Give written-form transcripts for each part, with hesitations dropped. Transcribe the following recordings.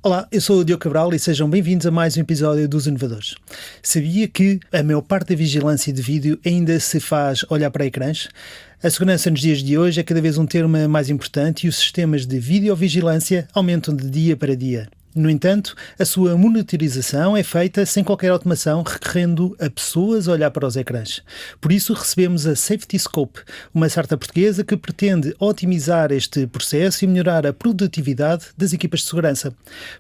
Olá, eu sou o Diogo Cabral e sejam bem-vindos a mais um episódio dos Inovadores. Sabia que a maior parte da vigilância de vídeo ainda se faz olhar para ecrãs? A segurança nos dias de hoje é cada vez um termo mais importante e os sistemas de videovigilância aumentam de dia para dia. No entanto, a sua monitorização é feita sem qualquer automação, recorrendo a pessoas a olhar para os ecrãs. Por isso, recebemos a Safety Scope, uma startup portuguesa que pretende otimizar este processo e melhorar a produtividade das equipas de segurança.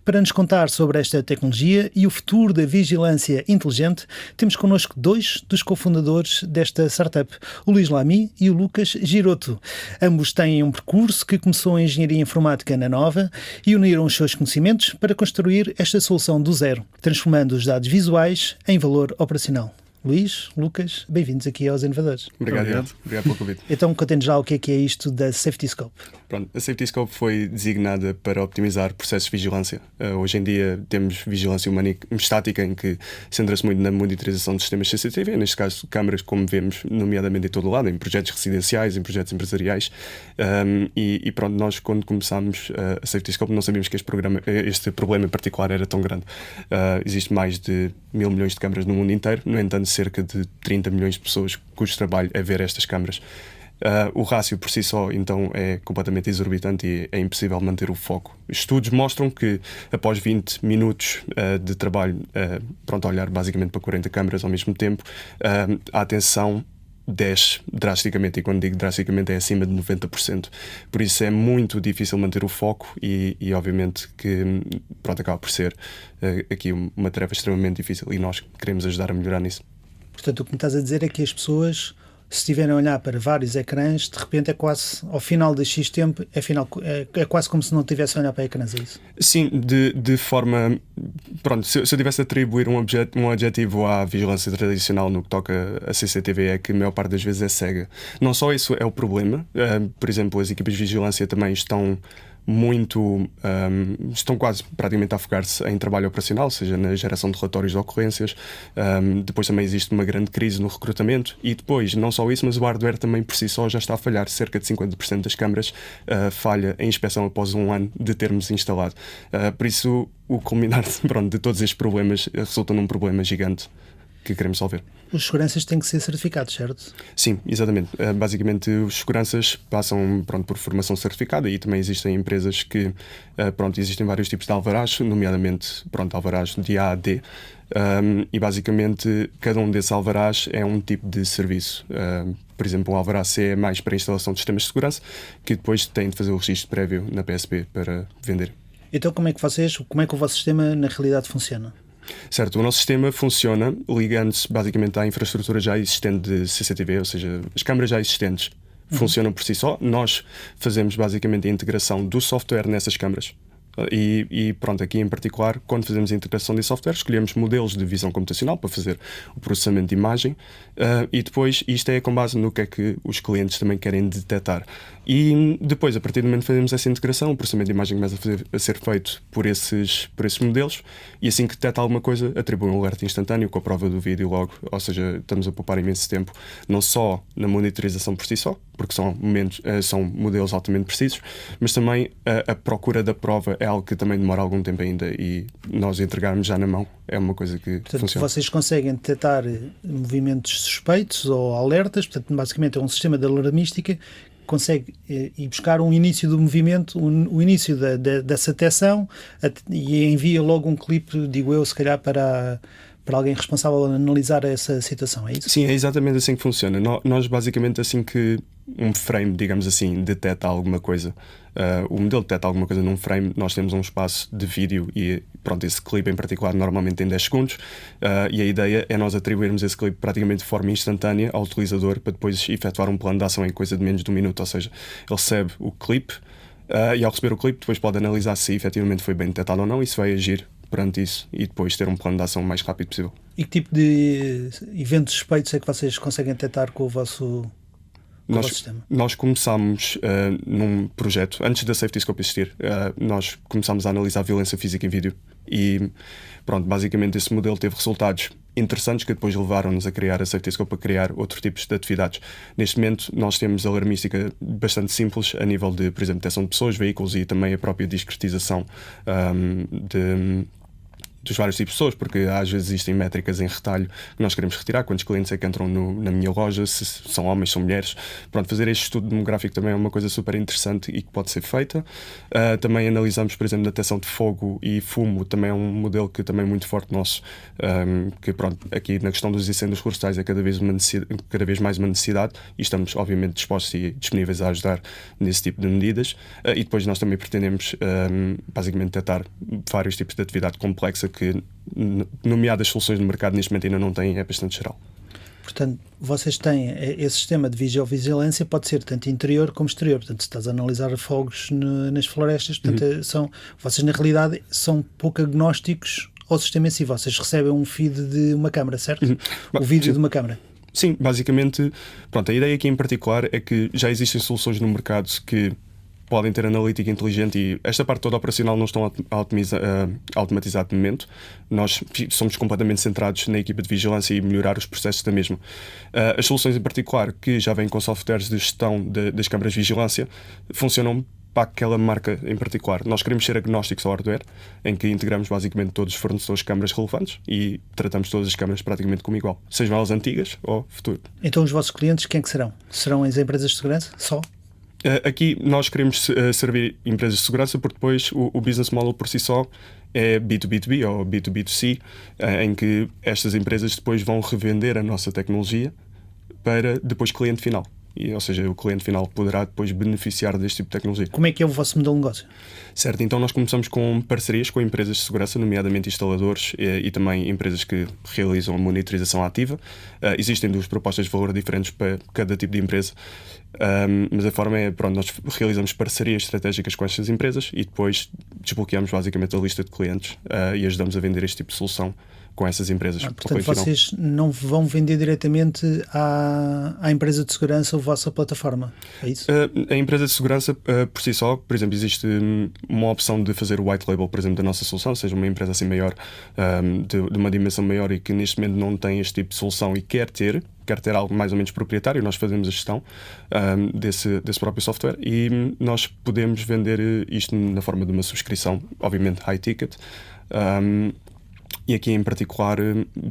Para nos contar sobre esta tecnologia e o futuro da vigilância inteligente, temos connosco dois dos cofundadores desta startup, o Luís Lamy e o Lucas Giroto. Ambos têm um percurso que começou em Engenharia Informática na Nova e uniram os seus conhecimentos para construir esta solução do zero, transformando os dados visuais em valor operacional. Luís, Lucas, bem-vindos aqui aos Inovadores. Obrigado pelo convite. Então, contem-nos já o que é isto da Safety Scope. Pronto, a Safety Scope foi designada para optimizar processos de vigilância. Hoje em dia temos vigilância humana estática, em que centra-se muito na monitorização de sistemas CCTV, neste caso câmaras, como vemos, nomeadamente em todo o lado, em projetos residenciais, em projetos empresariais. E pronto, nós quando começámos a Safety Scope não sabíamos que este problema em particular era tão grande. Existe mais de 1.000 milhões de câmaras no mundo inteiro, no entanto cerca de 30 milhões de pessoas cujo trabalho é ver estas câmaras. O rácio por si só então é completamente exorbitante e é impossível manter o foco. Estudos mostram que após 20 minutos de trabalho, a olhar basicamente para 40 câmaras ao mesmo tempo, a atenção desce drasticamente, e quando digo drasticamente é acima de 90%. Por isso é muito difícil manter o foco e obviamente que acaba por ser aqui uma tarefa extremamente difícil e nós queremos ajudar a melhorar nisso. Portanto, o que me estás a dizer é que as pessoas, se estiverem a olhar para vários ecrãs, de repente é quase, ao final de X tempo, é quase como se não estivessem a olhar para ecrãs, é isso? Sim, de forma... Pronto, se eu tivesse a atribuir um adjetivo à vigilância tradicional no que toca a CCTV, é que a maior parte das vezes é cega. Não só isso é o problema, por exemplo, as equipas de vigilância também estão quase praticamente a focar-se em trabalho operacional, seja na geração de relatórios de ocorrências. Depois também existe uma grande crise no recrutamento e depois, não só isso, mas o hardware também por si só já está a falhar. Cerca de 50% das câmaras falha em inspeção após um ano de termos instalado. Por isso, o culminar de todos estes problemas resulta num problema gigante que queremos resolver. Os seguranças têm que ser certificados, certo? Sim, exatamente. Basicamente, os seguranças passam por formação certificada e também existem empresas que, existem vários tipos de alvarás, nomeadamente, alvarás de A a D, e basicamente cada um desses alvarás é um tipo de serviço. Por exemplo, o alvará C é mais para a instalação de sistemas de segurança, que depois tem de fazer o registro prévio na PSP para vender. Então, como é que o vosso sistema na realidade funciona? Certo, o nosso sistema funciona ligando-se basicamente à infraestrutura já existente de CCTV, ou seja, as câmaras já existentes funcionam por si só. Nós fazemos basicamente a integração do software nessas câmaras. E aqui em particular, quando fazemos a integração de software, escolhemos modelos de visão computacional para fazer o processamento de imagem e depois isto é com base no que é que os clientes também querem detectar. E depois, a partir do momento que fazemos essa integração, o processamento de imagem começa a ser feito por esses modelos e assim que detecta alguma coisa, atribui um alerta instantâneo com a prova do vídeo logo. Ou seja, estamos a poupar imenso tempo, não só na monitorização por si só, porque são modelos altamente precisos, mas também a procura da prova é algo que também demora algum tempo ainda e nós entregarmos já na mão é uma coisa que portanto, funciona. Vocês conseguem detectar movimentos suspeitos ou alertas, portanto, basicamente é um sistema de alarmística que consegue ir buscar um início do movimento, o início dessa detecção e envia logo um clipe, digo eu, se calhar para alguém responsável a analisar essa situação, é isso? Sim, é exatamente assim que funciona. Nós basicamente assim que um frame, digamos assim, detecta alguma coisa, o modelo detecta alguma coisa num frame, nós temos um espaço de vídeo e esse clipe em particular normalmente tem 10 segundos e a ideia é nós atribuirmos esse clipe praticamente de forma instantânea ao utilizador para depois efetuar um plano de ação em coisa de menos de um minuto, ou seja, ele recebe o clipe e ao receber o clipe depois pode analisar se efetivamente foi bem detectado ou não e se vai agir perante isso e depois ter um plano de ação o mais rápido possível. E que tipo de eventos suspeitos é que vocês conseguem detectar com o vosso sistema? Nós começámos num projeto, antes da Safety Scope existir, nós começámos a analisar a violência física em vídeo e basicamente esse modelo teve resultados interessantes que depois levaram-nos a criar a Safety Scope, a criar outros tipos de atividades. Neste momento nós temos alarmística bastante simples a nível de, por exemplo, detecção de pessoas, veículos e também a própria discretização dos vários tipos de pessoas, porque às vezes existem métricas em retalho que nós queremos retirar, quantos clientes é que entram na minha loja, se são homens, são mulheres. Pronto, fazer este estudo demográfico também é uma coisa super interessante e que pode ser feita. Também analisamos, por exemplo, a detecção de fogo e fumo, também é um modelo que também é muito forte nosso, que pronto, aqui na questão dos incêndios florestais é cada vez mais uma necessidade e estamos obviamente dispostos e disponíveis a ajudar nesse tipo de medidas. E depois nós também pretendemos basicamente detectar vários tipos de atividade complexa que, nomeadas soluções de mercado, neste momento ainda não têm, é bastante geral. Portanto, vocês têm esse sistema de videovigilância, pode ser tanto interior como exterior. Portanto, se estás a analisar fogos nas florestas, portanto, vocês na realidade são pouco agnósticos ao sistema em si. Vocês recebem um feed de uma câmara, certo? O vídeo de uma câmara. Sim, basicamente, pronto, a ideia aqui em particular é que já existem soluções no mercado que podem ter analítica inteligente e esta parte toda operacional não estão automatizada de momento. Nós somos completamente centrados na equipa de vigilância e melhorar os processos da mesma. As soluções em particular que já vêm com softwares de gestão das câmaras de vigilância funcionam para aquela marca em particular. Nós queremos ser agnósticos ao hardware, em que integramos basicamente todos os fornecedores de câmaras relevantes e tratamos todas as câmaras praticamente como igual, sejam elas antigas ou futuro. Então os vossos clientes quem é que serão? Serão as empresas de segurança? Só? Aqui nós queremos servir empresas de segurança porque depois o business model por si só é B2B2B ou B2B2C, em que estas empresas depois vão revender a nossa tecnologia para depois cliente final. Ou seja, o cliente final poderá depois beneficiar deste tipo de tecnologia. Como é que é o vosso modelo de negócio? Certo, então nós começamos com parcerias com empresas de segurança, nomeadamente instaladores e também empresas que realizam a monitorização ativa. Existem duas propostas de valor diferentes para cada tipo de empresa, mas a forma é, pronto, nós realizamos parcerias estratégicas com estas empresas e depois desbloqueamos basicamente a lista de clientes e ajudamos a vender este tipo de solução com essas empresas. Portanto, vocês não vão vender diretamente à empresa de segurança a vossa plataforma, é isso? A empresa de segurança, por si só, por exemplo, existe uma opção de fazer o white label, por exemplo, da nossa solução, seja uma empresa assim maior, de uma dimensão maior e que neste momento não tem este tipo de solução e quer ter algo mais ou menos proprietário, nós fazemos a gestão desse próprio software e nós podemos vender isto na forma de uma subscrição, obviamente high ticket. E aqui em particular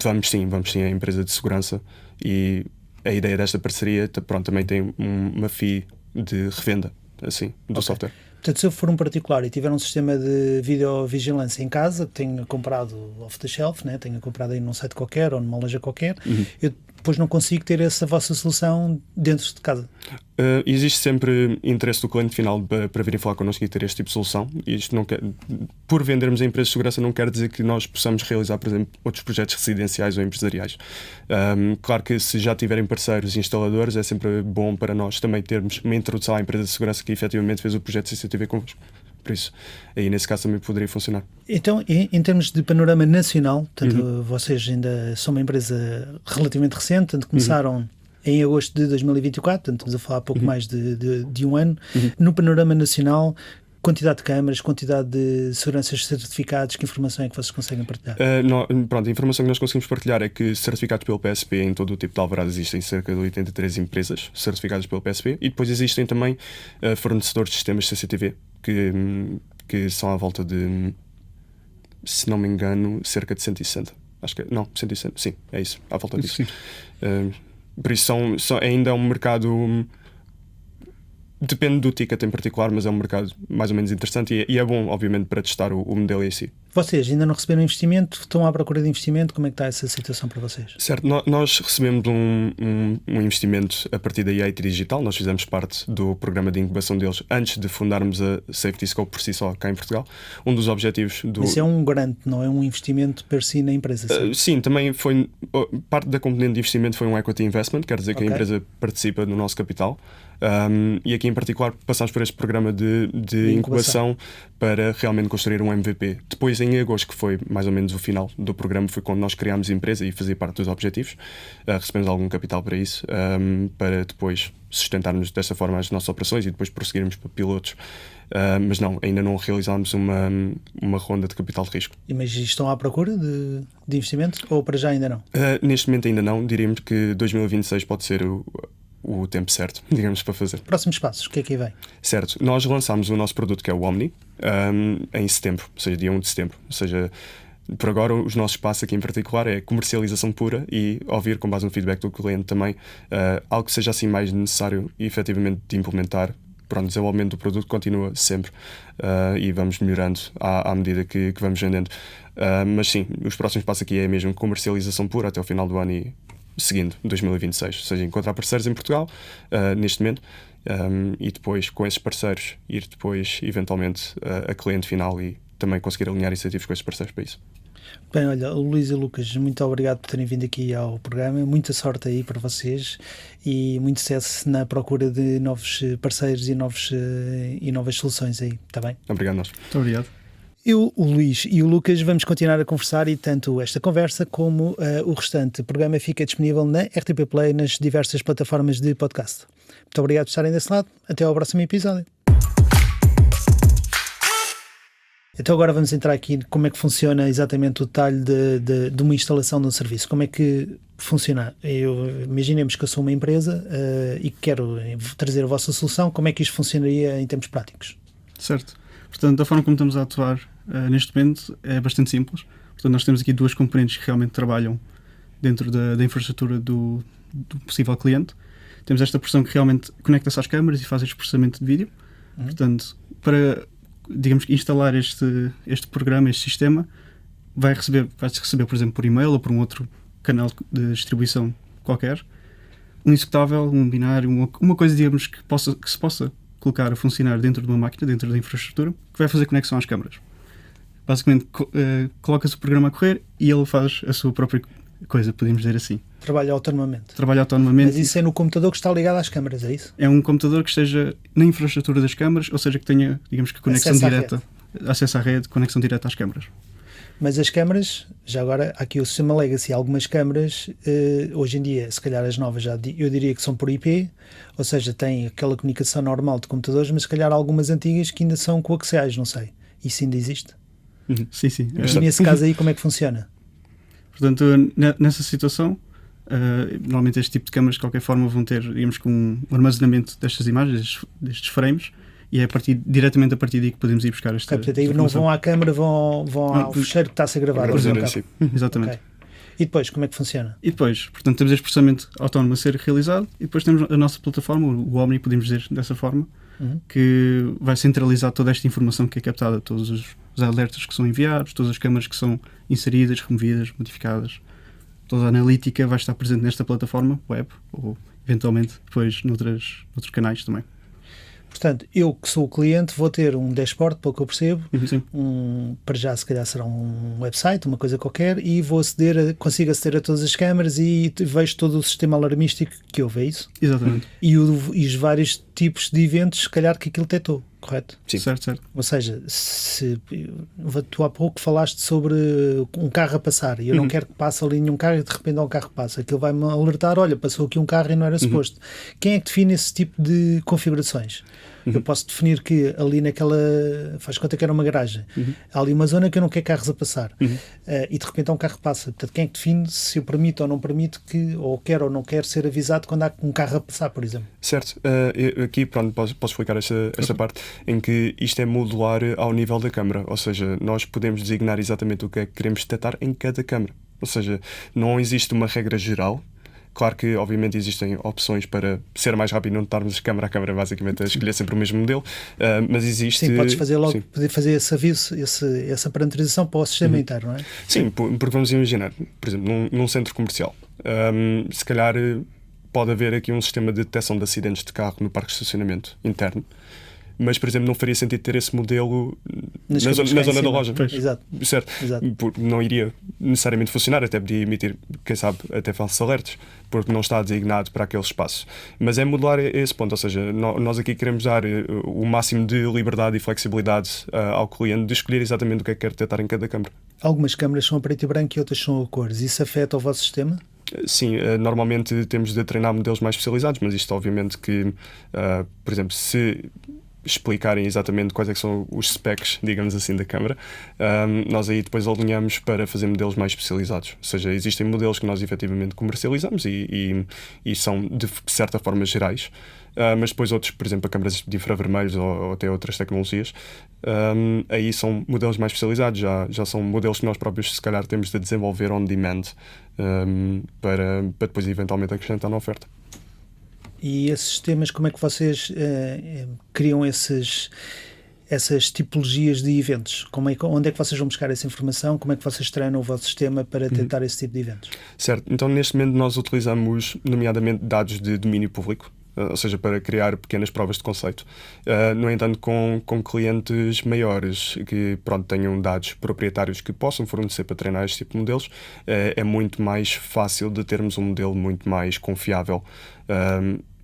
vamos sim à empresa de segurança e a ideia desta parceria também tem uma fee de revenda assim, do software. Portanto, se eu for um particular e tiver um sistema de videovigilância em casa, que tenha comprado off the shelf, né? Tenha comprado aí num site qualquer ou numa loja qualquer, eu depois não consigo ter essa vossa solução dentro de casa. Existe sempre interesse do cliente final para virem falar connosco e ter este tipo de solução. E isto não quer, por vendermos a empresas de segurança não quer dizer que nós possamos realizar, por exemplo, outros projetos residenciais ou empresariais. Claro que se já tiverem parceiros e instaladores é sempre bom para nós também termos uma introdução à empresa de segurança que efetivamente fez o projeto CCTV convosco. Por isso, aí nesse caso também poderia funcionar. Então, em termos de panorama nacional, portanto, vocês ainda são uma empresa relativamente recente, portanto, começaram em agosto de 2024, portanto, estamos a falar pouco mais de um ano. No panorama nacional, quantidade de câmaras, quantidade de seguranças certificados, que informação é que vocês conseguem partilhar? A informação que nós conseguimos partilhar é que certificados pelo PSP em todo o tipo de alvarado existem cerca de 83 empresas certificadas pelo PSP e depois existem também fornecedores de sistemas CCTV que são à volta de, se não me engano, cerca de 160. Acho que não, 160, sim, é isso, à volta disso. Por isso ainda é um mercado. Depende do ticket em particular, mas é um mercado mais ou menos interessante e é bom, obviamente, para testar o modelo em si. Vocês ainda não receberam investimento? Estão à procura de investimento? Como é que está essa situação para vocês? Certo, nós recebemos um investimento a partir da EIT Digital. Nós fizemos parte do programa de incubação deles antes de fundarmos a Safety Scope por si só, cá em Portugal. Um dos objetivos do... Isso é um grant, não é um investimento per si na empresa? Sim, também foi... Parte da componente de investimento foi um equity investment, quer dizer que a empresa participa no nosso capital. E aqui em particular passámos por este programa de incubação para realmente construir um MVP. Depois depois em agosto, que foi mais ou menos o final do programa, foi quando nós criámos a empresa e fazia parte dos objetivos. Recebemos algum capital para isso, para depois sustentarmos desta forma as nossas operações e depois prosseguirmos para pilotos. Mas não, ainda não realizámos uma ronda de capital de risco. E mas estão à procura de investimento ou para já ainda não? Neste momento ainda não. Diríamos que 2026 pode ser o tempo certo, digamos, para fazer. Próximos passos, o que é que aí vem? Certo, nós lançámos o nosso produto, que é o Omni, em setembro, ou seja, dia 1 de setembro. Ou seja, por agora os nossos passos aqui em particular é comercialização pura e ouvir, com base no feedback do cliente também, algo que seja assim mais necessário e efetivamente de implementar. Pronto, o desenvolvimento do produto continua sempre e vamos melhorando à medida que vamos vendendo. Mas sim, os próximos passos aqui é mesmo comercialização pura até o final do ano e seguindo 2026. Ou seja, encontrar parceiros em Portugal, neste momento, e depois com esses parceiros ir depois eventualmente a cliente final e também conseguir alinhar incentivos com esses parceiros para isso. Bem, olha, Luís e Lucas, muito obrigado por terem vindo aqui ao programa, muita sorte aí para vocês e muito sucesso na procura de novos parceiros e novas soluções aí, está bem? Obrigado nós. Muito obrigado. Eu, o Luís e o Lucas vamos continuar a conversar e tanto esta conversa como o restante programa fica disponível na RTP Play nas diversas plataformas de podcast. Muito obrigado por estarem desse lado, até ao próximo episódio. Então agora vamos entrar aqui como é que funciona exatamente o detalhe de uma instalação de um serviço. Como é que funciona? Imaginemos que eu sou uma empresa e quero trazer a vossa solução. Como é que isto funcionaria em termos práticos? Certo. Portanto, da forma como estamos a atuar neste momento é bastante simples. Portanto, nós temos aqui duas componentes que realmente trabalham dentro da infraestrutura do possível cliente. Temos esta porção que realmente conecta-se às câmaras e faz este processamento de vídeo. Portanto, para, digamos que instalar este programa, este sistema, vai-se receber, por exemplo, por e-mail ou por um outro canal de distribuição qualquer, um executável, um binário, uma coisa, digamos, que se possa colocar a funcionar dentro de uma máquina, dentro da infraestrutura, que vai fazer conexão às câmaras. Basicamente, coloca-se o programa a correr e ele faz a sua própria coisa, podemos dizer assim. Trabalha autonomamente. Mas isso é no computador que está ligado às câmaras, é isso? É um computador que esteja na infraestrutura das câmaras, ou seja, que tenha, digamos que, conexão direta, acesso à rede, conexão direta às câmaras. Mas as câmaras, já agora, há aqui o sistema Legacy, algumas câmaras, hoje em dia, se calhar as novas eu diria que são por IP, ou seja, têm aquela comunicação normal de computadores, mas se calhar algumas antigas que ainda são coaxiais, não sei. Isso ainda existe? Sim. E nesse caso aí, como é que funciona? Portanto, nessa situação, normalmente este tipo de câmaras de qualquer forma vão ter, digamos, com um armazenamento destas imagens, destes frames, e é diretamente a partir daí que podemos ir buscar esta portanto, aí não vão à câmara, vão ao fecheiro que está a ser gravado. Exatamente. Okay. E depois, como é que funciona? E depois, portanto, temos este processamento autónomo a ser realizado e depois temos a nossa plataforma, o Omni, podemos dizer dessa forma, que vai centralizar toda esta informação que é captada, todos os alertas que são enviados, todas as câmaras que são inseridas, removidas, modificadas. Toda a analítica vai estar presente nesta plataforma web ou, eventualmente, depois noutros canais também. Portanto, eu que sou o cliente vou ter um dashboard, pelo que eu percebo, para já se calhar será um website, uma coisa qualquer, e consigo aceder a todas as câmaras e vejo todo o sistema alarmístico que houve, é isso? Exatamente. E os vários tipos de eventos, se calhar, que aquilo detectou, correto? Sim. Certo. Ou seja, se tu há pouco falaste sobre um carro a passar e eu não quero que passe ali nenhum carro e de repente um carro passa, aquilo vai-me alertar, olha, passou aqui um carro e não era suposto. Quem é que define esse tipo de configurações? Eu posso definir que ali faz conta que era uma garagem, há ali uma zona que eu não quero carros a passar e de repente um carro passa. Portanto, quem é que define se eu permito ou não permito ou quero ou não quero ser avisado quando há um carro a passar, por exemplo? Certo. Aqui, pronto, posso explicar esta parte em que isto é modular ao nível da câmara, ou seja, nós podemos designar exatamente o que é que queremos detectar em cada câmara. Ou seja, não existe uma regra geral. Claro que, obviamente, existem opções para ser mais rápido e não estarmos de câmara a câmara, basicamente, a escolher sempre o mesmo modelo, mas existe... Sim, podes fazer logo, poder fazer esse aviso, essa parametrização para o sistema interno, não é? Sim, porque vamos imaginar, por exemplo, num centro comercial, se calhar pode haver aqui um sistema de detecção de acidentes de carro no parque de estacionamento interno, mas, por exemplo, não faria sentido ter esse modelo Nas na câmaras cá em zona da cima. loja. Exato. Certo? Exato. Porque não iria necessariamente funcionar, até podia emitir, quem sabe, até falsos alertas, porque não está designado para aquele espaço. Mas é modular esse ponto, ou seja, nós aqui queremos dar o máximo de liberdade e flexibilidade ao cliente de escolher exatamente o que é que quer detectar em cada câmara. Algumas câmaras são a preto e branco e outras são a cores. Isso afeta o vosso sistema? Sim, normalmente temos de treinar modelos mais especializados, mas isto obviamente que, por exemplo, se explicarem exatamente quais é que são os specs, digamos assim, da câmara, nós aí depois alinhamos para fazer modelos mais especializados. Ou seja, existem modelos que nós efetivamente comercializamos e são de certa forma gerais, mas depois outros, por exemplo, a câmaras de infravermelhos ou até outras tecnologias, aí são modelos mais especializados, já são modelos que nós próprios se calhar temos de desenvolver on demand para depois eventualmente acrescentar na oferta. E esses sistemas, como é que vocês criam essas tipologias de eventos? Onde é que vocês vão buscar essa informação? Como é que vocês treinam o vosso sistema para detectar esse tipo de eventos? Certo, então neste momento nós utilizamos nomeadamente dados de domínio público, ou seja, para criar pequenas provas de conceito. No entanto, com clientes maiores que tenham dados proprietários que possam fornecer para treinar este tipo de modelos, é muito mais fácil de termos um modelo muito mais confiável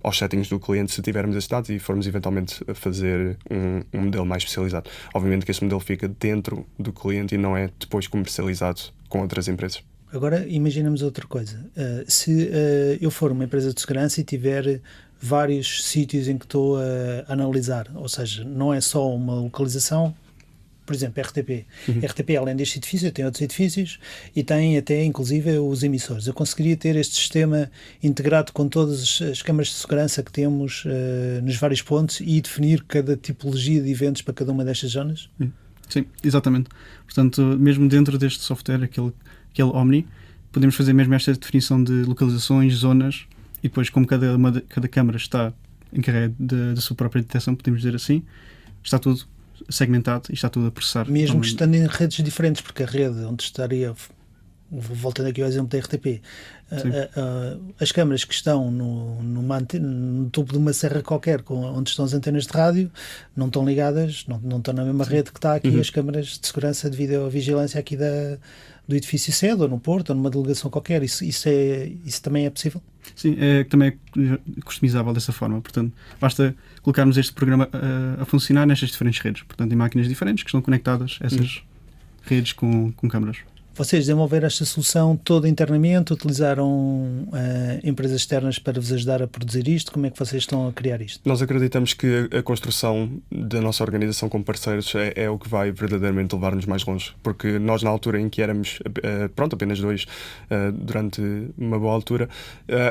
aos settings do cliente se tivermos esses dados e formos eventualmente a fazer um modelo mais especializado. Obviamente que esse modelo fica dentro do cliente e não é depois comercializado com outras empresas. Agora, imaginamos outra coisa. Se eu for uma empresa de segurança e tiver vários sítios em que estou a analisar, ou seja, não é só uma localização, por exemplo, RTP. RTP, além deste edifício, tem outros edifícios e tem até, inclusive, os emissores. Eu conseguiria ter este sistema integrado com todas as câmaras de segurança que temos nos vários pontos e definir cada tipologia de eventos para cada uma destas zonas? Sim, exatamente. Portanto, mesmo dentro deste software, aquele Omni, podemos fazer mesmo esta definição de localizações, zonas, e depois, como cada câmara está encarregue da sua própria detecção, podemos dizer assim, está tudo segmentado e está tudo a processar. Mesmo que estando em redes diferentes, porque a rede onde estaria, voltando aqui ao exemplo da RTP, as câmaras que estão no topo de uma serra qualquer, onde estão as antenas de rádio, não estão ligadas, não estão na mesma rede que está aqui as câmaras de segurança de videovigilância aqui do edifício sede, ou no Porto, ou numa delegação qualquer. Isso também é possível? Sim, também é customizável dessa forma. Portanto, basta colocarmos este programa a funcionar nestas diferentes redes. Portanto, em máquinas diferentes que estão conectadas a essas redes com câmaras. Vocês desenvolveram esta solução toda internamente? Utilizaram empresas externas para vos ajudar a produzir isto? Como é que vocês estão a criar isto? Nós acreditamos que a construção da nossa organização com parceiros é o que vai verdadeiramente levar-nos mais longe. Porque nós, na altura em que éramos apenas dois, durante uma boa altura,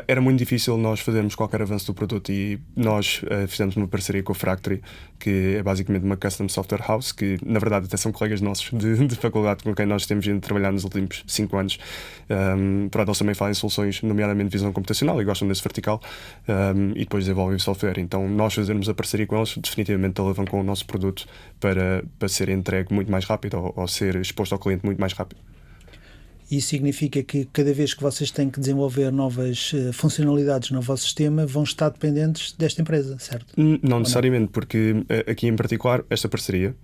era muito difícil nós fazermos qualquer avanço do produto e nós fizemos uma parceria com a Fractory, que é basicamente uma custom software house, que na verdade até são colegas nossos de faculdade com quem nós temos vindo a trabalhar nos últimos 5 anos. Eles também fazem soluções, nomeadamente visão computacional, e gostam desse vertical, e depois desenvolvem software. Então nós fazermos a parceria com eles definitivamente alavancam o nosso produto para ser entregue muito mais rápido ou ser exposto ao cliente muito mais rápido. Isso significa que cada vez que vocês têm que desenvolver novas funcionalidades no vosso sistema, vão estar dependentes desta empresa, certo? Não necessariamente, porque aqui em particular esta parceria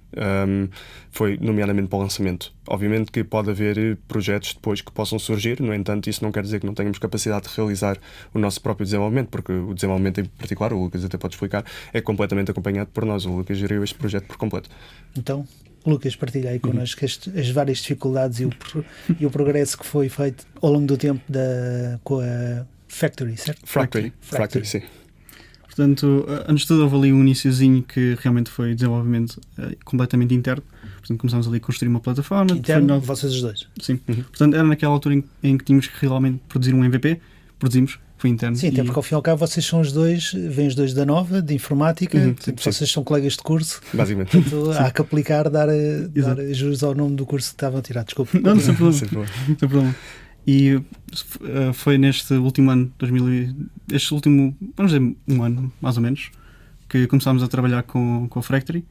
foi nomeadamente para o lançamento. Obviamente que pode haver projetos depois que possam surgir, no entanto isso não quer dizer que não tenhamos capacidade de realizar o nosso próprio desenvolvimento, porque o desenvolvimento em particular, o Lucas até pode explicar, é completamente acompanhado por nós. O Lucas geriu este projeto por completo. Então, Lucas, partilha aí connosco as várias dificuldades e o progresso que foi feito ao longo do tempo com a Factory, certo? Fractory, sim. Portanto, antes de tudo, houve ali um iniciozinho que realmente foi desenvolvimento completamente interno. Portanto, começámos ali a construir uma plataforma. Interno, vocês os dois? Sim. Portanto, era naquela altura em que tínhamos que realmente produzir um MVP. Produzimos, foi interno. Sim, até porque ao fim e ao cabo vocês são os dois, vêm os dois da Nova, de informática, vocês são colegas de curso. Basicamente. Portanto, há que aplicar, dar jus ao nome do curso que estavam a tirar. Desculpa. Não, sem problema. E foi neste último ano, vamos dizer, um ano, mais ou menos, que começámos a trabalhar com a Fractory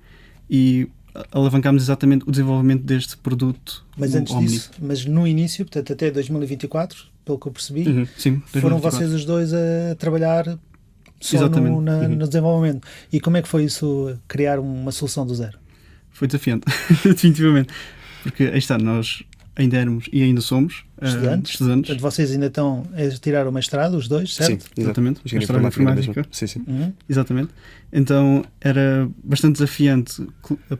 e alavancámos exatamente o desenvolvimento deste produto. Mas antes Omni. disso, mas no início, portanto até 2024, pelo que eu percebi, sim, foram 2024. vocês os dois a trabalhar só Exatamente. no desenvolvimento. E como é que foi isso, criar uma solução do zero? Foi desafiante, definitivamente. Porque aí está, nós ainda éramos e ainda somos estudantes. Portanto, vocês ainda estão a tirar o mestrado, os dois, certo? Sim, exatamente. Engenharia informática. Sim. Exatamente. Então era bastante desafiante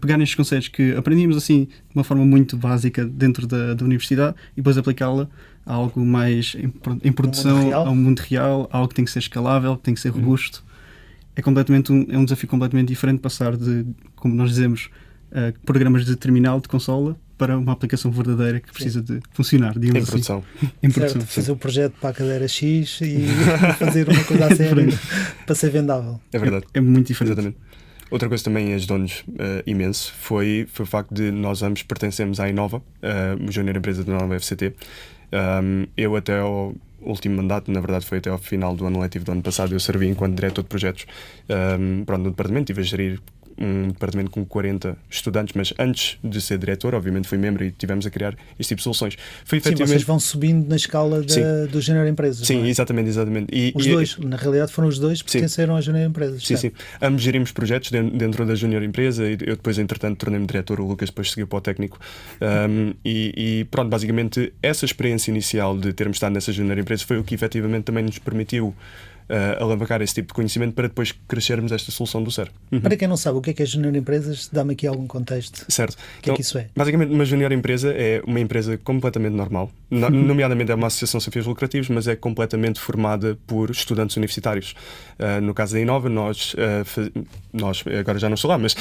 pegar nestes conceitos que aprendíamos assim de uma forma muito básica dentro da universidade e depois aplicá-la a algo mais em produção, a um mundo real, a algo que tem que ser escalável, que tem que ser robusto. É um desafio completamente diferente passar de, como nós dizemos, programas de terminal, de consola, para uma aplicação verdadeira que precisa de funcionar, digamos assim. Produção. Em produção. Certo, fazer o projeto para a cadeira X e fazer uma coisa a sério para ser vendável. É verdade. É muito diferente. Exatamente. Outra coisa também ajudou-nos imenso foi o facto de nós ambos pertencemos à Inova, o Júnior Empresa da Nova FCT. Eu até ao último mandato, na verdade foi até ao final do ano letivo do ano passado, eu servi enquanto diretor de projetos no departamento, estive a gerir um departamento com 40 estudantes, mas antes de ser diretor, obviamente fui membro e tivemos a criar este tipo de soluções. Foi efetivamente... Sim, vocês vão subindo na escala do Júnior Empresas. Sim, não é? exatamente. Os dois, na realidade foram os dois que pertenceram à Júnior Empresas. Sim. Ambos gerimos projetos dentro da Júnior Empresa e eu depois, entretanto, tornei-me diretor, o Lucas depois seguiu para o técnico. E pronto, basicamente, essa experiência inicial de termos estado nessa Júnior Empresa foi o que efetivamente também nos permitiu alavancar esse tipo de conhecimento para depois crescermos esta solução do zero. Para quem não sabe o que é Júnior Empresas, dá-me aqui algum contexto. Certo. O que é que isso é? Basicamente, uma Júnior Empresa é uma empresa completamente normal. Nomeadamente é uma associação sem fins lucrativos, mas é completamente formada por estudantes universitários. No caso da Inova, nós agora já não estou lá, mas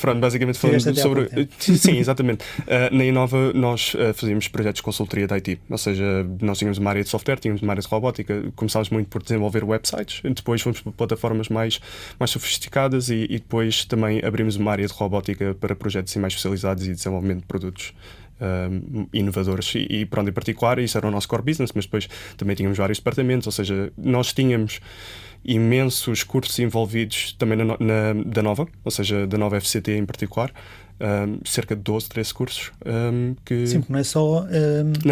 pronto, basicamente falando sobre... Sim, exatamente. Na Inova nós fazíamos projetos de consultoria de IT, ou seja, nós tínhamos uma área de software, tínhamos uma área de robótica, começámos muito por desenvolver websites, depois fomos para plataformas mais sofisticadas e depois também abrimos uma área de robótica para projetos assim, mais especializados e desenvolvimento de produtos inovadores e pronto, em particular isso era o nosso core business, mas depois também tínhamos vários departamentos, ou seja, nós tínhamos imensos cursos envolvidos também da Nova, ou seja, da Nova FCT em particular, cerca de 12, 13 cursos que... Sim, porque não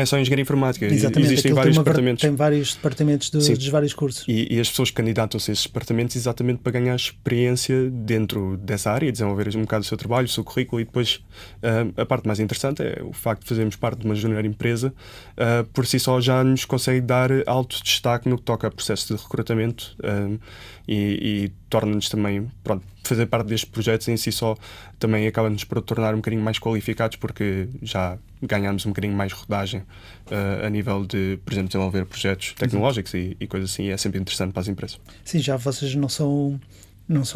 é só engenharia informática. Exatamente, existem vários departamentos. Tem vários departamentos dos vários cursos. E as pessoas candidatam-se a esses departamentos exatamente para ganhar experiência dentro dessa área, desenvolver um bocado o seu trabalho, o seu currículo e depois a parte mais interessante é o facto de fazermos parte de uma junior empresa, por si só já nos consegue dar alto destaque no que toca a processo de recrutamento e torna-nos também, pronto, fazer parte destes projetos em si só também acaba-nos por tornar um bocadinho mais qualificados porque já ganhamos um bocadinho mais rodagem a nível de, por exemplo, desenvolver projetos tecnológicos e coisas assim, e é sempre interessante para as empresas. Sim, já vocês não são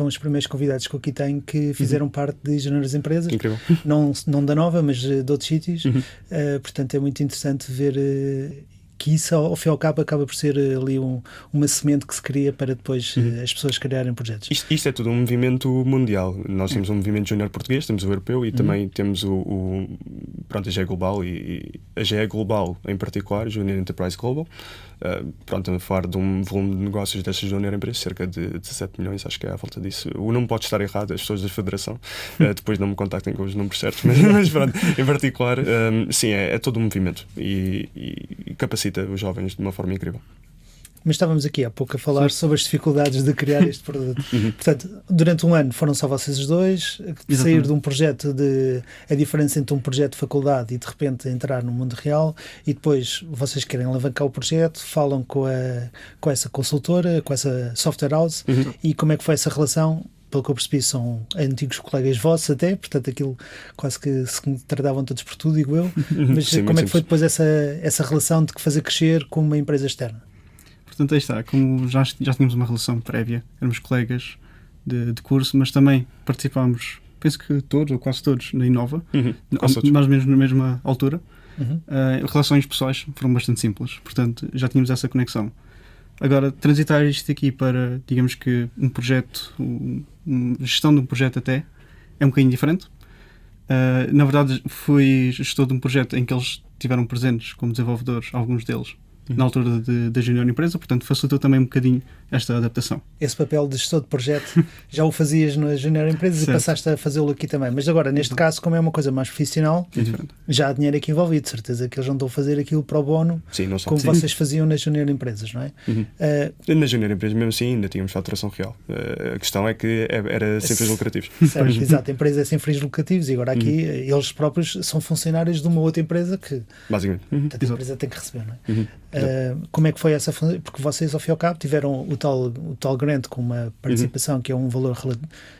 os primeiros convidados que eu aqui tenho que fizeram parte de Júniores Empresas. Incrível. Não da Nova, mas de outros sítios. Portanto, é muito interessante ver que isso, ao fim e ao cabo, acaba por ser ali uma semente que se cria para depois as pessoas criarem projetos. Isto é tudo um movimento mundial. Nós temos um movimento júnior português, temos o europeu e também temos a GE Global e a GE Global em particular, Junior Enterprise Global. Estamos a falar de um volume de negócios desta junior empresa, cerca de 17 milhões, acho que é à volta disso. O número pode estar errado, as pessoas da Federação depois não me contactem com os números certos, mas pronto, em particular, sim, é todo um movimento e capacita os jovens de uma forma incrível. Mas estávamos aqui há pouco a falar sobre as dificuldades de criar este produto. Portanto, durante um ano foram só vocês os dois, sair de um projeto a diferença entre um projeto de faculdade e de repente entrar no mundo real, e depois vocês querem alavancar o projeto, falam com essa consultora, com essa software house, e como é que foi essa relação? Pelo que eu percebi, são antigos colegas vossos até, portanto aquilo quase que se tratavam todos por tudo, digo eu. Mas sim, como é que foi depois essa relação de fazer crescer com uma empresa externa? Portanto, aí está, como já tínhamos uma relação prévia, éramos colegas de curso, mas também participámos, penso que todos, ou quase todos, na Inova, mais ou menos na mesma altura. Relações pessoais foram bastante simples, portanto, já tínhamos essa conexão. Agora, transitar isto aqui para, digamos que, um projeto, gestão de um projeto até, é um bocadinho diferente. Na verdade, fui gestor de um projeto em que eles estiveram presentes como desenvolvedores, alguns deles, na altura da junior empresa, portanto facilitou também um bocadinho esta adaptação. Esse papel de gestor de projeto já o fazias nas junior empresas e passaste a fazê-lo aqui também. Mas agora, neste caso, como é uma coisa mais profissional, já há dinheiro aqui envolvido. De certeza que eles não estão a fazer aquilo pro bono, como vocês faziam nas junior empresas, não é? Nas junior empresas, mesmo assim, ainda tínhamos faturação real. A questão é que era sem fins lucrativos. Certo, exato. A empresa é sem fins lucrativos e agora aqui eles próprios são funcionários de uma outra empresa que basicamente a empresa tem que receber, não é? Como é que foi essa função? Porque vocês, ao fim e ao cabo, tiveram o tal grant com uma participação que é um valor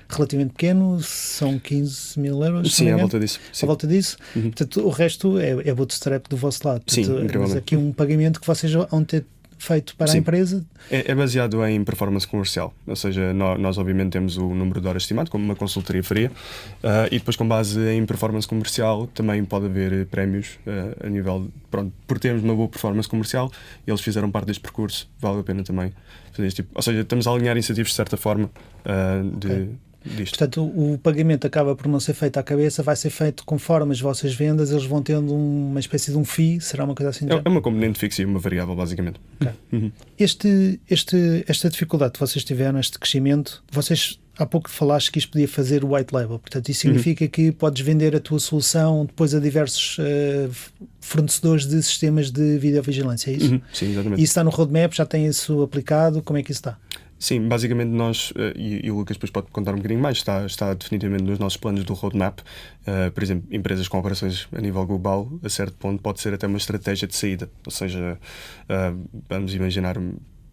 relativamente pequeno, são 15 mil euros. Sim, à volta disso. À volta disso. Portanto, o resto é bootstrap do vosso lado. Portanto, sim, mas aqui um pagamento que vocês vão ter feito para a empresa. É baseado em performance comercial, ou seja, nós obviamente temos o número de horas estimado, como uma consultoria faria, e depois com base em performance comercial também pode haver prémios a nível, pronto, por termos uma boa performance comercial, eles fizeram parte deste percurso, vale a pena também fazer este tipo, ou seja, estamos a alinhar incentivos de certa forma disto. Portanto, o pagamento acaba por não ser feito à cabeça, vai ser feito conforme as vossas vendas, eles vão tendo uma espécie de um fee, será uma coisa assim? É uma componente fixa e uma variável, basicamente. Okay. Esta dificuldade que vocês tiveram, este crescimento, vocês há pouco falaste que isto podia fazer o white label, portanto isso significa que podes vender a tua solução depois a diversos fornecedores de sistemas de videovigilância, é isso? Sim, exatamente. E isso está no roadmap, já tem isso aplicado, como é que isso está? Sim, basicamente nós, e o Lucas depois pode contar um bocadinho mais, está definitivamente nos nossos planos do roadmap. Por exemplo, empresas com operações a nível global, a certo ponto pode ser até uma estratégia de saída, ou seja, vamos imaginar,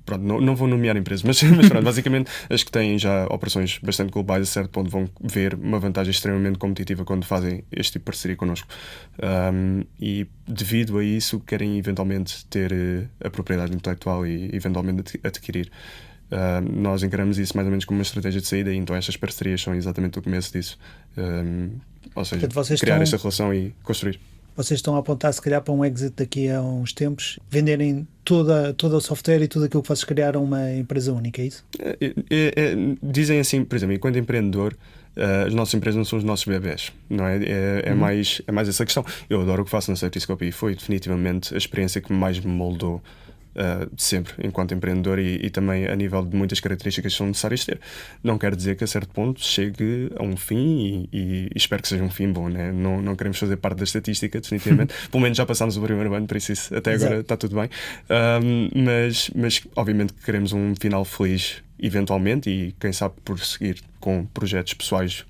pronto, não vou nomear empresas, mas pronto, basicamente as que têm já operações bastante globais, a certo ponto vão ver uma vantagem extremamente competitiva quando fazem este tipo de parceria connosco. E devido a isso querem eventualmente ter a propriedade intelectual e eventualmente adquirir. Nós encaramos isso mais ou menos como uma estratégia de saída, e então estas parcerias são exatamente o começo disso, ou seja, portanto, criar esta relação e construir. Vocês estão a apontar se calhar para um exit daqui a uns tempos, venderem todo o software e tudo aquilo que vocês criaram a uma empresa única, é isso? Dizem assim, por exemplo, enquanto empreendedor, as nossas empresas não são os nossos bebés, não é? É mais essa questão. Eu adoro o que faço na Certiscope e foi definitivamente a experiência que mais me moldou sempre enquanto empreendedor e também a nível de muitas características que são necessárias ter. Não quer dizer que a certo ponto chegue a um fim e espero que seja um fim bom, né? Não queremos fazer parte da estatística, definitivamente. Pelo menos já passámos o primeiro ano, por isso até agora está tudo bem. Mas obviamente que queremos um final feliz eventualmente e quem sabe prosseguir com projetos pessoais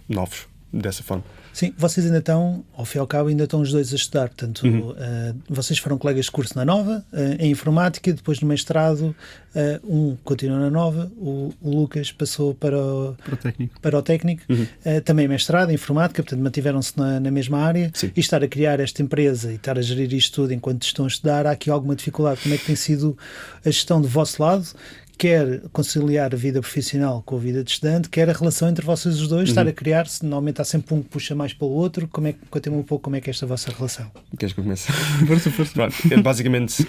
novos dessa forma. Sim, vocês ainda estão, ao fim e ao cabo, ainda estão os dois a estudar. Portanto, vocês foram colegas de curso na Nova, em informática, depois no mestrado, um continuou na Nova, o Lucas passou para o técnico, também mestrado em informática, portanto mantiveram-se na mesma área. Sim. E estar a criar esta empresa e estar a gerir isto tudo enquanto estão a estudar, há aqui alguma dificuldade? Como é que tem sido a gestão do vosso lado? Quer conciliar a vida profissional com a vida de estudante, quer a relação entre vocês os dois, estar a criar-se, normalmente há sempre um que puxa mais para o outro. Contem-me um pouco como é que é esta vossa relação. Queres que eu comece? Basicamente,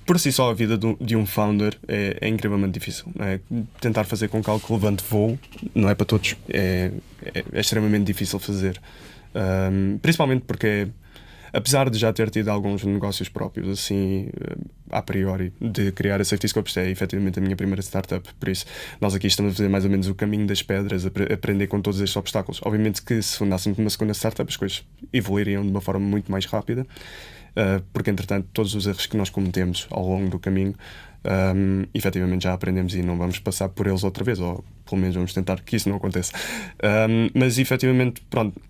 por si só a vida de um founder é incrivelmente difícil. Tentar fazer com que algo levante voo não é para todos, é extremamente difícil fazer, principalmente porque apesar de já ter tido alguns negócios próprios, assim, a priori, de criar a Certiscope, isto é efetivamente a minha primeira startup, por isso nós aqui estamos a fazer mais ou menos o caminho das pedras, aprender com todos estes obstáculos. Obviamente que se fundássemos uma segunda startup, as coisas evoluiriam de uma forma muito mais rápida, porque entretanto todos os erros que nós cometemos ao longo do caminho, efetivamente já aprendemos e não vamos passar por eles outra vez, ou pelo menos vamos tentar que isso não aconteça. Mas efetivamente, pronto,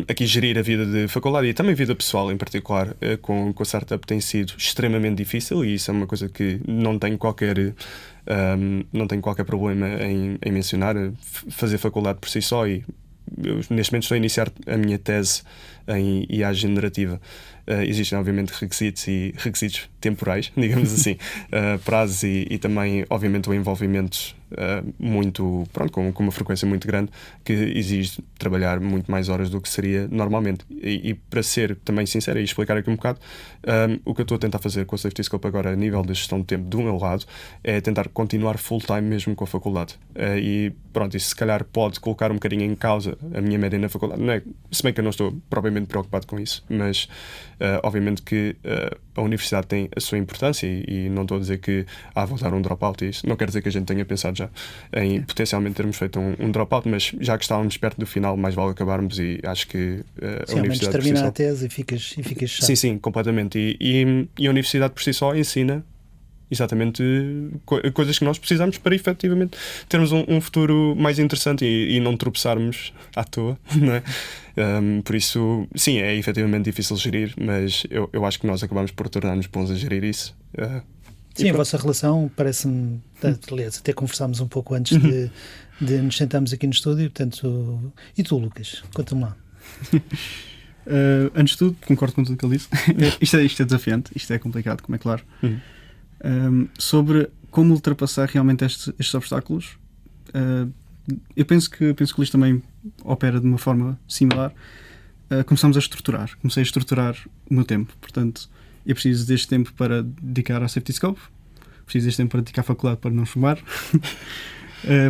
aqui gerir a vida de faculdade e também a vida pessoal em particular com a startup tem sido extremamente difícil, e isso é uma coisa que não tenho qualquer problema em mencionar. Fazer faculdade por si só, e eu neste momento estou a iniciar a minha tese em IA generativa. Existem obviamente requisitos temporais, digamos assim, prazos e também obviamente o envolvimento muito, pronto, com uma frequência muito grande, que exige trabalhar muito mais horas do que seria normalmente. E para ser também sincero e explicar aqui um bocado, o que eu estou a tentar fazer com a Certiscope agora a nível da gestão de tempo do meu lado é tentar continuar full time mesmo com a faculdade. E pronto, isso se calhar pode colocar um bocadinho em causa a minha média na faculdade, não é? Se bem que eu não estou propriamente preocupado com isso, mas obviamente que a universidade tem a sua importância e não estou a dizer que vou dar um dropout e isso. Não quer dizer que a gente tenha pensado já em potencialmente termos feito um dropout, mas já que estávamos perto do final, mais vale acabarmos e acho que a universidade termina por si a tese e ficas chato. Sim, completamente. E a universidade por si só ensina exatamente coisas que nós precisamos para efetivamente termos um futuro mais interessante e não tropeçarmos à toa, não é? Por isso, sim, é efetivamente difícil gerir, mas eu acho que nós acabamos por tornar-nos bons a gerir isso. Sim, a vossa relação parece-me, aliás, até conversámos um pouco antes de nos sentarmos aqui no estúdio, portanto, e tu, Lucas, conta-me lá. Antes de tudo, concordo com tudo que ele disse. Isto é desafiante, isto é complicado, como é claro. Sobre como ultrapassar realmente estes obstáculos, eu penso que o Luís também opera de uma forma similar. Comecei a estruturar o meu tempo. Portanto, eu preciso deste tempo para dedicar à Safety Scope, preciso deste tempo para dedicar à faculdade para não fumar,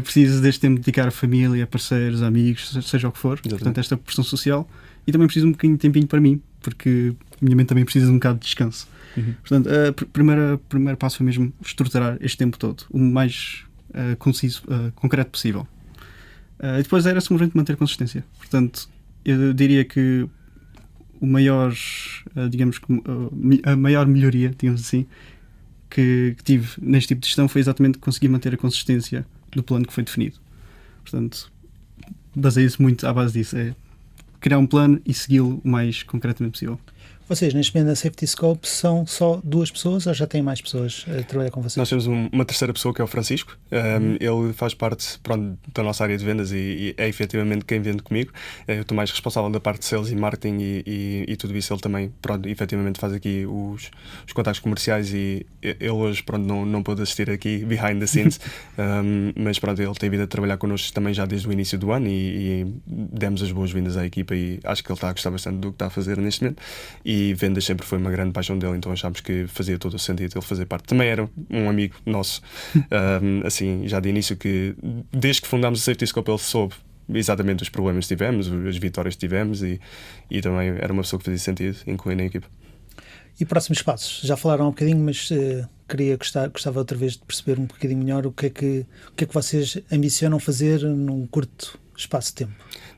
preciso deste tempo dedicar a família, parceiros, amigos, seja o que for. Exatamente. Portanto, esta pressão social. E também preciso de um bocadinho de tempinho para mim, porque a minha mente também precisa de um bocado de descanso. Portanto, o primeiro passo foi mesmo estruturar este tempo todo, o mais conciso, concreto possível. E depois era simplesmente manter consistência. Portanto, eu diria que o maior, digamos, a maior melhoria, digamos assim, que tive neste tipo de gestão foi exatamente conseguir manter a consistência do plano que foi definido. Portanto, baseia-se muito à base disso, é criar um plano e segui-lo o mais concretamente possível. Vocês, neste momento, na Safety Scope, são só 2 pessoas ou já têm mais pessoas a trabalhar com vocês? Nós temos uma terceira pessoa que é o Francisco. Ele faz parte da nossa área de vendas e é efetivamente quem vende comigo. Eu estou mais responsável da parte de sales e marketing e tudo isso. Ele também, efetivamente faz aqui os contactos comerciais e ele hoje, não pôde assistir aqui behind the scenes. Mas, ele tem vindo a trabalhar connosco também já desde o início do ano e demos as boas-vindas à equipa e acho que ele está a gostar bastante do que está a fazer neste momento. E vendas sempre foi uma grande paixão dele, então achámos que fazia todo o sentido ele fazer parte. Também era um amigo nosso, assim, já de início, que desde que fundámos a Safety Scope ele soube exatamente os problemas que tivemos, as vitórias que tivemos e também era uma pessoa que fazia sentido incluir na equipa. E próximos passos? Já falaram um bocadinho, mas gostava outra vez de perceber um bocadinho melhor o que é que vocês ambicionam fazer num curto espaço de tempo.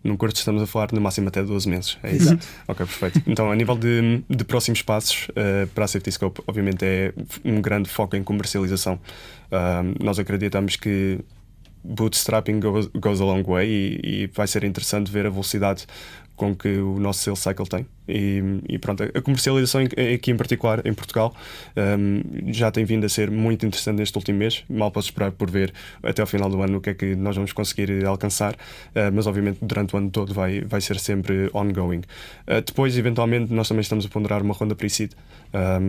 Num curto estamos a falar no máximo até 12 meses. É isso? Exato. Ok, perfeito. Então, a nível de próximos passos para a Safety Scope, obviamente é um grande foco em comercialização. Nós acreditamos que bootstrapping goes a long way e vai ser interessante ver a velocidade com que o nosso sales cycle tem. E pronto, a comercialização aqui em particular, em Portugal, já tem vindo a ser muito interessante neste último mês. Mal posso esperar por ver até ao final do ano o que é que nós vamos conseguir alcançar, mas obviamente durante o ano todo vai ser sempre ongoing. Depois, eventualmente, nós também estamos a ponderar uma ronda pre-seed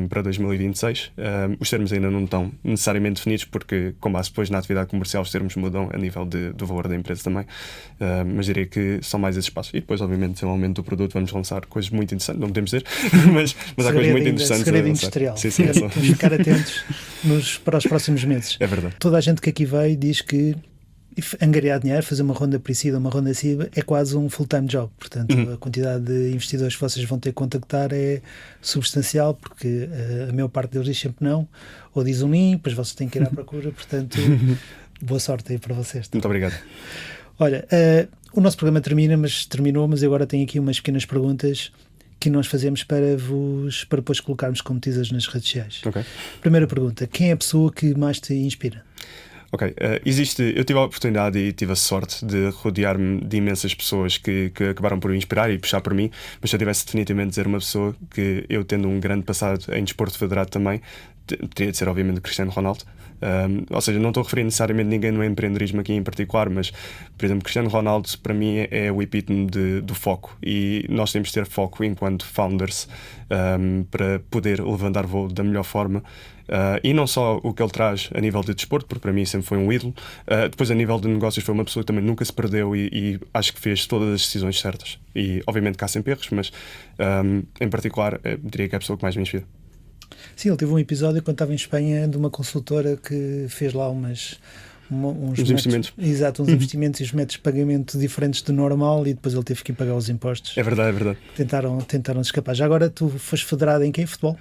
para 2026. Os termos ainda não estão necessariamente definidos porque, com base depois na atividade comercial, os termos mudam a nível do valor da empresa também, mas diria que são mais esses passos. E depois, obviamente, desenvolvimento do produto, vamos lançar coisas muito interessantes, não podemos dizer, mas há coisas muito interessantes. Segredo industrial. Sim, temos que ficar atentos para os próximos meses. É verdade. Toda a gente que aqui veio diz que angariar dinheiro, fazer uma ronda pre-seed ou uma ronda seed é quase um full-time job. Portanto, a quantidade de investidores que vocês vão ter que contactar é substancial, porque a maior parte deles diz sempre não, ou diz um sim, depois vocês têm que ir à procura. Portanto, boa sorte aí para vocês. Muito obrigado. Olha, o nosso programa terminou, mas eu agora tenho aqui umas pequenas perguntas que nós fazemos para depois colocarmos como teasers nas redes sociais. Okay. Primeira pergunta: quem é a pessoa que mais te inspira? Ok, eu tive a oportunidade e tive a sorte de rodear-me de imensas pessoas que acabaram por me inspirar e puxar por mim, mas se eu tivesse definitivamente de dizer uma pessoa que eu, tendo um grande passado em desporto federado também, teria de ser obviamente Cristiano Ronaldo. Ou seja, não estou a referir necessariamente ninguém no empreendedorismo aqui em particular, mas, por exemplo, Cristiano Ronaldo para mim é o epítome do foco e nós temos de ter foco enquanto founders para poder levantar voo da melhor forma. E não só o que ele traz a nível de desporto, porque para mim sempre foi um ídolo, depois a nível de negócios foi uma pessoa que também nunca se perdeu e acho que fez todas as decisões certas. E obviamente que há sempre erros, mas em particular diria que é a pessoa que mais me inspira. Sim, ele teve um episódio quando estava em Espanha de uma consultora que fez lá umas uns investimentos. Exato, uns investimentos e os métodos de pagamento diferentes do normal, e depois ele teve que ir pagar os impostos. É verdade, é verdade. Tentaram escapar. Já agora tu foste federado em quê? Futebol?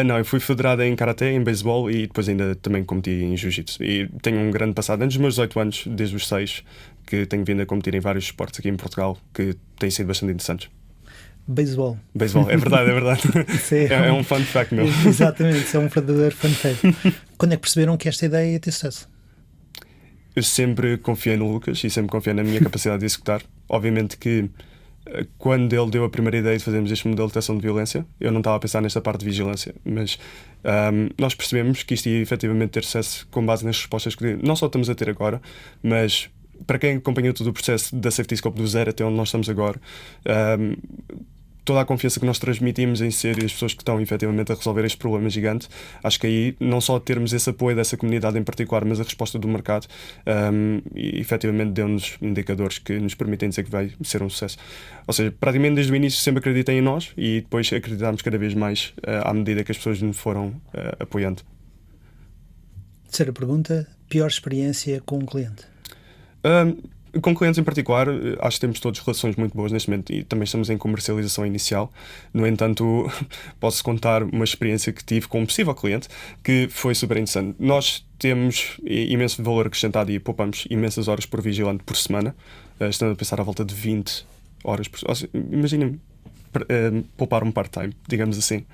Não, eu fui federado em Karaté, em Beisebol e depois ainda também competi em Jiu-Jitsu. E tenho um grande passado, antes dos meus 18 anos, desde os 6, que tenho vindo a competir em vários esportes aqui em Portugal, que têm sido bastante interessantes. Beisebol. Beisebol, é verdade, é verdade. É um fun fact meu. Exatamente, isso é um verdadeiro fun fact. Quando é que perceberam que esta ideia ia ter sucesso? Eu sempre confiei no Lucas e sempre confiei na minha capacidade de executar. Obviamente que quando ele deu a primeira ideia de fazermos este modelo de detecção de violência, eu não estava a pensar nesta parte de vigilância, mas nós percebemos que isto ia efetivamente ter sucesso com base nas respostas que não só estamos a ter agora, mas para quem acompanhou todo o processo da Safety Scope do zero até onde nós estamos agora, toda a confiança que nós transmitimos em ser as pessoas que estão efetivamente a resolver este problema gigante, acho que aí não só termos esse apoio dessa comunidade em particular, mas a resposta do mercado, e efetivamente deu-nos indicadores que nos permitem dizer que vai ser um sucesso. Ou seja, praticamente desde o início sempre acreditei em nós e depois acreditámos cada vez mais à medida que as pessoas nos foram apoiando. Terceira pergunta, pior experiência com um cliente? Com clientes em particular, acho que temos todas relações muito boas neste momento e também estamos em comercialização inicial. No entanto, posso contar uma experiência que tive com um possível cliente que foi super interessante. Nós temos imenso valor acrescentado e poupamos imensas horas por vigilante por semana. Estamos a pensar à volta de 20 horas por semana. Imaginem poupar um part-time, digamos assim,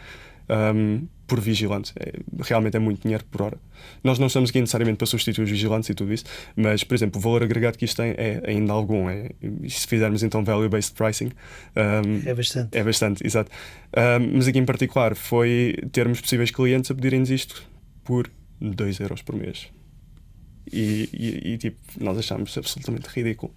por vigilante. Realmente é muito dinheiro por hora. Nós não estamos aqui necessariamente para substituir os vigilantes e tudo isso, mas, por exemplo, o valor agregado que isto tem é ainda algum. E se fizermos então value-based pricing, é bastante. É bastante, exato. Mas aqui em particular foi termos possíveis clientes a pedirem-nos isto por 2 euros por mês. E tipo, nós achámos absolutamente ridículo.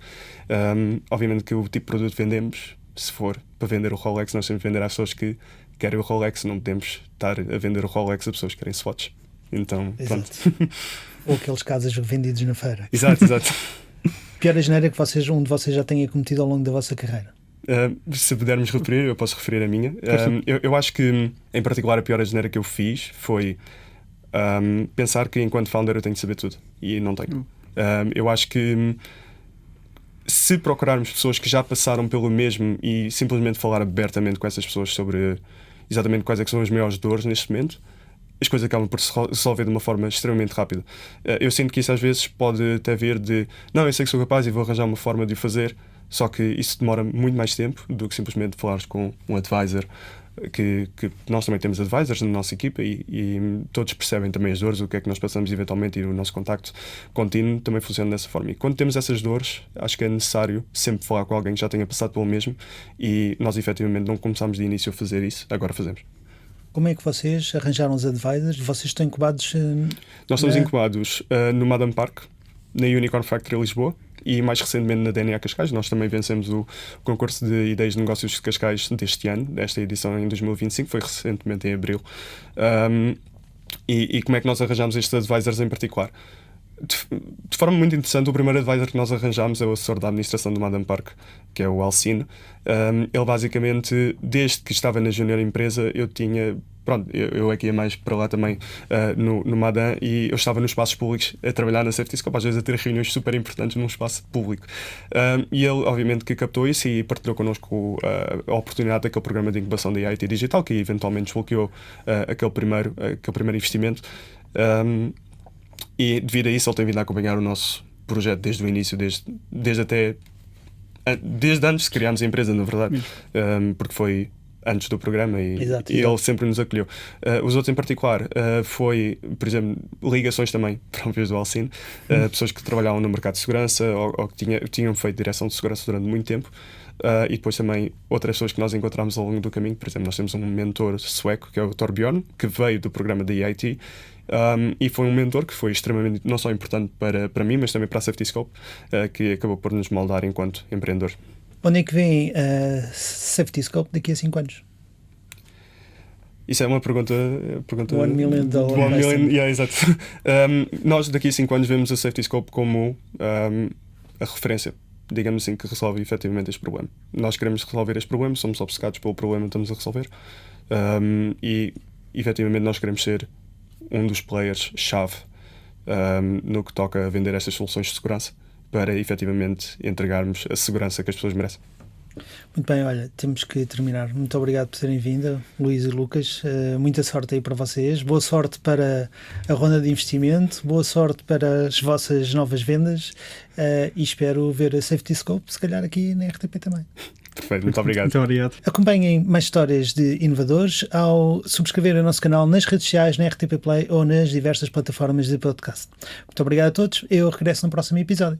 Obviamente que o tipo de produto que vendemos, se for para vender o Rolex, nós temos de vender às pessoas que querem o Rolex, não podemos estar a vender o Rolex a pessoas que querem swatches. Então, exato. Pronto. Ou aqueles casos vendidos na feira. Exato, exato. Pior asneira que um de vocês já tenha cometido ao longo da vossa carreira? Se pudermos referir, eu posso referir a minha. Eu acho que, em particular, a pior asneira que eu fiz foi pensar que, enquanto founder, eu tenho de saber tudo. E não tenho. Eu acho que se procurarmos pessoas que já passaram pelo mesmo e simplesmente falar abertamente com essas pessoas sobre exatamente quais é que são as maiores dores neste momento, as coisas acabam por se resolver de uma forma extremamente rápida. Eu sinto que isso às vezes pode até vir de não, eu sei que sou capaz e vou arranjar uma forma de o fazer, só que isso demora muito mais tempo do que simplesmente falares com um advisor, que nós também temos advisors na nossa equipa e todos percebem também as dores, o que é que nós passamos eventualmente, e o nosso contacto contínuo também funciona dessa forma. E quando temos essas dores, acho que é necessário sempre falar com alguém que já tenha passado pelo mesmo, e nós efetivamente não começámos de início a fazer isso, agora fazemos. Como é que vocês arranjaram os advisors? Vocês estão incubados? Nós estamos incubados no Madame Park, na Unicorn Factory Lisboa, e mais recentemente na DNA Cascais. Nós também vencemos o concurso de ideias de negócios de Cascais deste ano, desta edição em 2025, foi recentemente em abril. E como é que nós arranjamos estes advisors em particular? De forma muito interessante, o primeiro advisor que nós arranjámos é o assessor da administração do Madame Park, que é o Alcino. Ele basicamente, desde que estava na Junior Empresa, eu tinha... Pronto, eu aqui ia mais para lá também no Madame, e eu estava nos espaços públicos a trabalhar na Safety Scope, às vezes a ter reuniões super importantes num espaço público. E ele, obviamente, que captou isso e partilhou connosco a oportunidade daquele programa de incubação da IT Digital, que eventualmente desbloqueou aquele primeiro investimento. E devido a isso ele tem vindo a acompanhar o nosso projeto desde o início, desde antes de criarmos a empresa, na verdade, porque foi antes do programa e ele sempre nos acolheu. Os outros em particular foi, por exemplo, ligações também próprias do Alcino, pessoas que trabalhavam no mercado de segurança ou que tinham feito direção de segurança durante muito tempo. E depois também outras pessoas que nós encontramos ao longo do caminho. Por exemplo, nós temos um mentor sueco, que é o Torbjörn, que veio do programa da EIT, e foi um mentor que foi extremamente, não só importante para mim, mas também para a Safety Scope, que acabou por nos moldar enquanto empreendedor. Onde é que vem a Safety Scope daqui a 5 anos? Isso é uma pergunta $1 million. Yeah, exato. Nós daqui a 5 anos vemos a Safety Scope como a referência, digamos assim, que resolve efetivamente este problema. Nós queremos resolver este problema, somos obcecados pelo problema que estamos a resolver, e efetivamente nós queremos ser um dos players-chave no que toca a vender estas soluções de segurança para efetivamente entregarmos a segurança que as pessoas merecem. Muito bem, olha, temos que terminar. Muito obrigado por terem vindo, Luís e Lucas. Muita sorte aí para vocês. Boa sorte para a ronda de investimento, boa sorte para as vossas novas vendas e espero ver a Safety Scope, se calhar aqui na RTP também. Perfeito, muito obrigado. Muito obrigado. Acompanhem mais histórias de inovadores ao subscrever o nosso canal nas redes sociais, na RTP Play ou nas diversas plataformas de podcast. Muito obrigado a todos. Eu regresso no próximo episódio.